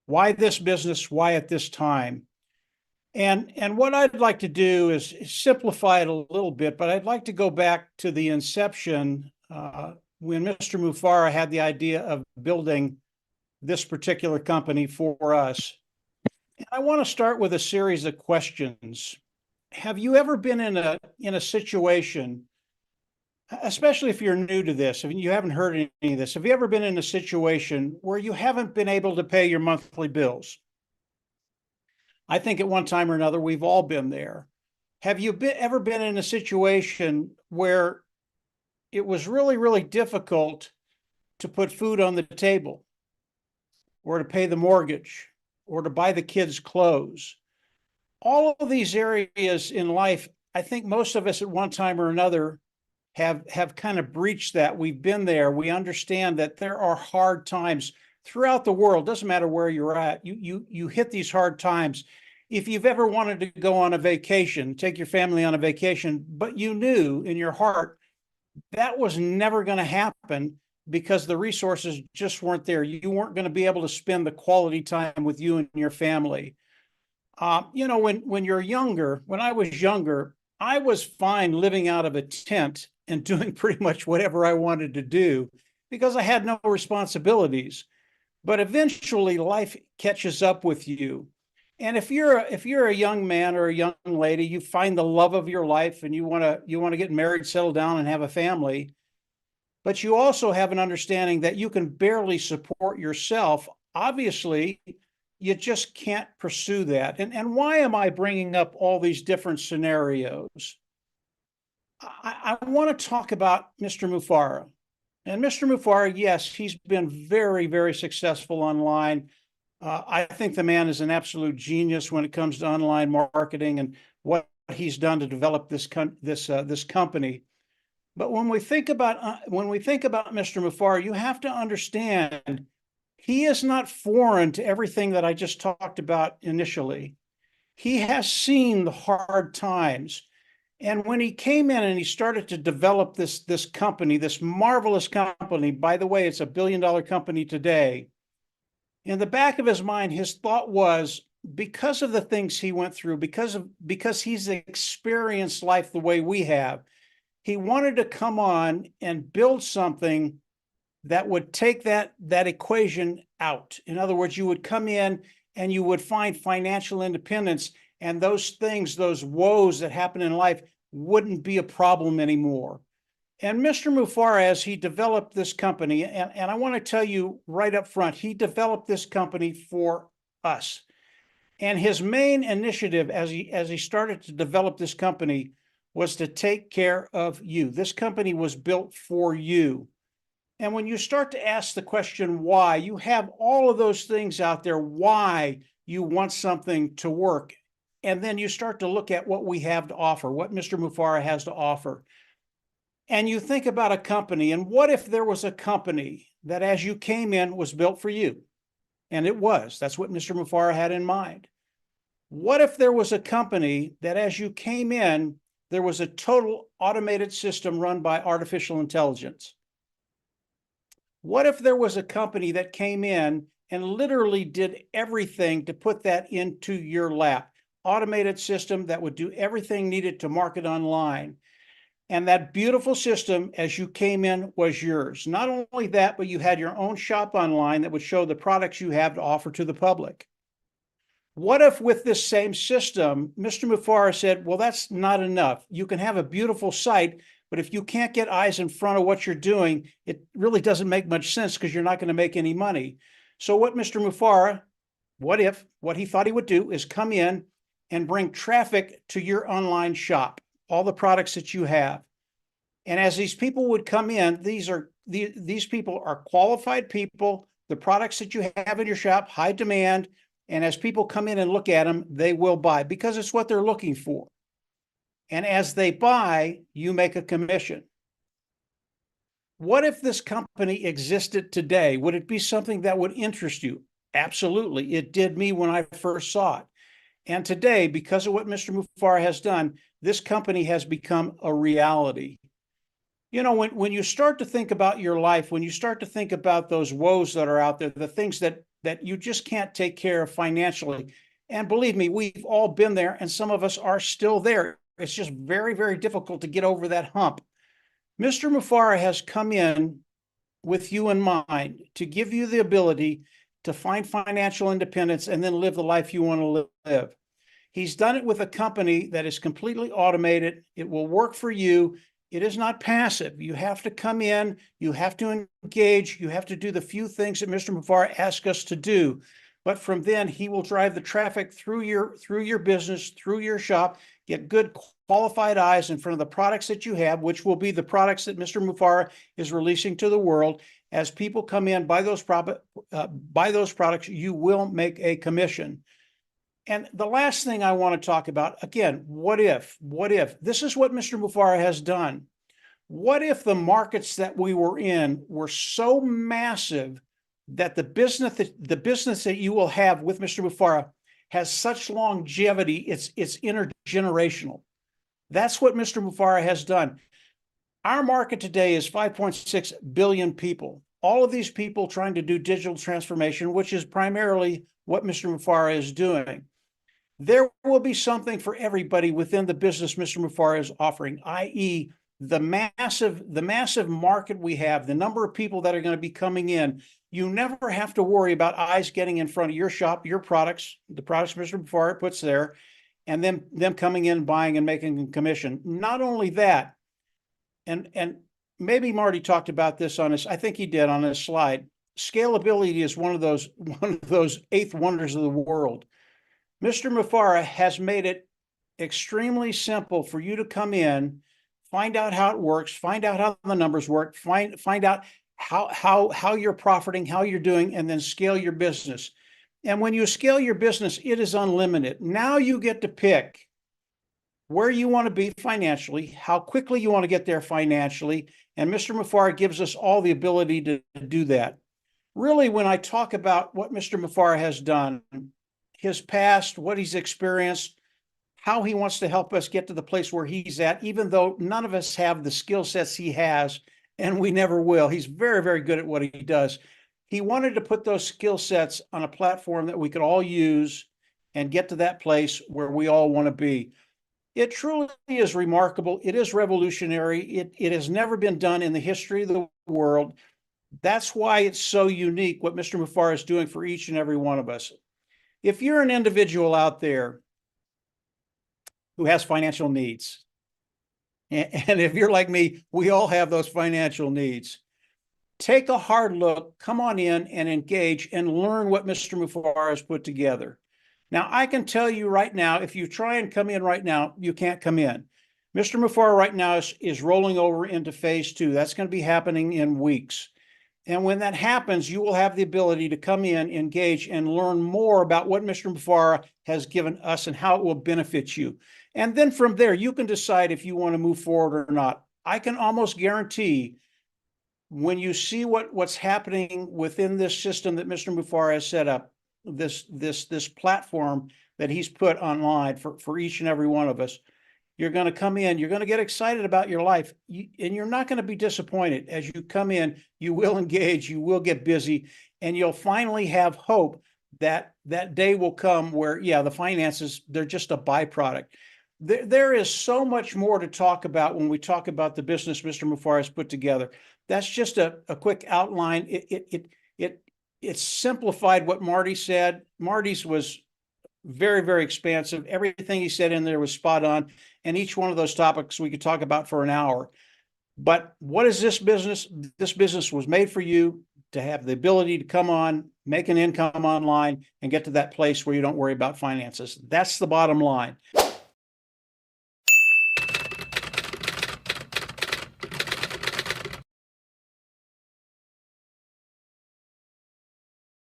Why this business? Why at this time? And what I'd like to do is simplify it a little bit, but I'd like to go back to the inception when Mr. Mufareh had the idea of building this particular company for us. And I want to start with a series of questions. Have you ever been in a situation, especially if you're new to this, if you haven't heard any of this, have you ever been in a situation where you haven't been able to pay your monthly bills? I think at one time or another, we've all been there. Have you ever been in a situation where it was really, really difficult to put food on the table, or to pay the mortgage, or to buy the kids clothes? All of these areas in life, I think most of us at one time or another have kind of breached that. We've been there. We understand that there are hard times throughout the world. Doesn't matter where you're at. You hit these hard times. If you've ever wanted to go on a vacation, take your family on a vacation, but you knew in your heart that was never going to happen because the resources just weren't there. You weren't going to be able to spend the quality time with you and your family. When you're younger, when I was younger, I was fine living out of a tent and doing pretty much whatever I wanted to do because I had no responsibilities. But eventually life catches up with you. And if you're a young man or a young lady, you find the love of your life and you want to get married, settle down, and have a family, but you also have an understanding that you can barely support yourself. Obviously, you just can't pursue that. And why am I bringing up all these different scenarios? I want to talk about Mr. Mufareh. And Mr. Mufareh, yes, he's been very, very successful online. I think the man is an absolute genius when it comes to online marketing and what he's done to develop this company. But when we think about Mr. Mufareh, you have to understand he is not foreign to everything that I just talked about initially. He has seen the hard times. And when he came in and he started to develop this company, this marvelous company, by the way, it's $1 billion company today. In the back of his mind, his thought was, because of the things he went through, because he's experienced life the way we have, he wanted to come on and build something that would take that equation out. In other words, you would come in and you would find financial independence, and those things, those woes that happen in life wouldn't be a problem anymore. And Mr. Mufareh, as he developed this company, and I want to tell you right up front, he developed this company for us. And his main initiative as he started to develop this company was to take care of you. This company was built for you. And when you start to ask the question why, you have all of those things out there, why you want something to work. And then you start to look at what we have to offer, what Mr. Mufareh has to offer. And you think about a company, and what if there was a company that as you came in was built for you? And it was. That's what Mr. Mufareh had in mind. What if there was a company that as you came in, there was a total automated system run by artificial intelligence? What if there was a company that came in and literally did everything to put that into your lap? Automated system that would do everything needed to market online. And that beautiful system, as you came in, was yours. Not only that, but you had your own shop online that would show the products you have to offer to the public. What if with this same system, Mr. Mufareh said, well, that's not enough. You can have a beautiful site, but if you can't get eyes in front of what you're doing, it really doesn't make much sense because you're not going to make any money. So what Mr. Mufareh, what he thought he would do is come in and bring traffic to your online shop, all the products that you have. And as these people would come in, these people are qualified people. The products that you have in your shop, high demand. And as people come in and look at them, they will buy because it's what they're looking for. And as they buy, you make a commission. What if this company existed today? Would it be something that would interest you? Absolutely. It did me when I first saw it. And today, because of what Mr. Mufareh has done, this company has become a reality. You know, when you start to think about your life, when you start to think about those woes that are out there, the things that that you just can't take care of financially. And believe me, we've all been there, and some of us are still there. It's just very, very difficult to get over that hump. Mr. Mufareh has come in with you in mind to give you the ability to find financial independence and then live the life you want to live. He's done it with a company that is completely automated. It will work for you. It is not passive. You have to come in, you have to engage, you have to do the few things that Mr. Mufareh asks us to do. But from then, he will drive the traffic through your business, through your shop, get good qualified eyes in front of the products that you have, which will be the products that Mr. Mufareh is releasing to the world. As people come in, buy those products, you will make a commission. And the last thing I want to talk about, again, what if? This is what Mr. Mufareh has done. What if the markets that we were in were so massive that the business that you will have with Mr. Mufareh has such longevity, it's intergenerational. That's what Mr. Mufareh has done. Our market today is 5.6 billion people. All of these people trying to do digital transformation, which is primarily what Mr. Mufareh is doing. There will be something for everybody within the business Mr. Mufareh is offering, i.e., the massive market we have, the number of people that are going to be coming in. You never have to worry about eyes getting in front of your shop, your products, the products Mr. Mufareh puts there, and then them coming in, buying, and making a commission. Not only that, and maybe Marty talked about this on his, I think he did on his slide. Scalability is one of those eighth wonders of the world. Mr. Mufareh has made it extremely simple for you to come in, find out how it works, find out how the numbers work, find out how you're profiting, how you're doing, and then scale your business. And when you scale your business, it is unlimited. Now you get to pick where you want to be financially, how quickly you want to get there financially, and Mr. Mufareh gives us all the ability to do that. Really, when I talk about what Mr. Mufareh has done, his past, what he's experienced, how he wants to help us get to the place where he's at, even though none of us have the skill sets he has, and we never will. He's very, very good at what he does. He wanted to put those skill sets on a platform that we could all use and get to that place where we all want to be. It truly is remarkable. It is revolutionary. It has never been done in the history of the world. That's why it's so unique what Mr. Mufareh is doing for each and every one of us. If you're an individual out there who has financial needs, and if you're like me, we all have those financial needs, take a hard look, come on in and engage and learn what Mr. Mufareh has put together. Now, I can tell you right now, if you try and come in right now, you can't come in. Mr. Mufareh right now is rolling over into phase 2. That's going to be happening in weeks. And when that happens, you will have the ability to come in, engage, and learn more about what Mr. Mufareh has given us and how it will benefit you. And then from there, you can decide if you want to move forward or not. I can almost guarantee when you see what's happening within this system that Mr. Mufareh has set up, this platform that he's put online for each and every one of us, you're going to come in, you're going to get excited about your life, and you're not going to be disappointed. As you come in, you will engage, you will get busy, and you'll finally have hope that that day will come where, yeah, the finances, they're just a byproduct. There is so much more to talk about when we talk about the business Mr. Mufareh has put together. That's just a quick outline. It simplified what Marty said. Marty's was very, very expansive. Everything he said in there was spot on. And each one of those topics we could talk about for an hour. But what is this business? This business was made for you to have the ability to come on, make an income online, and get to that place where you don't worry about finances. That's the bottom line.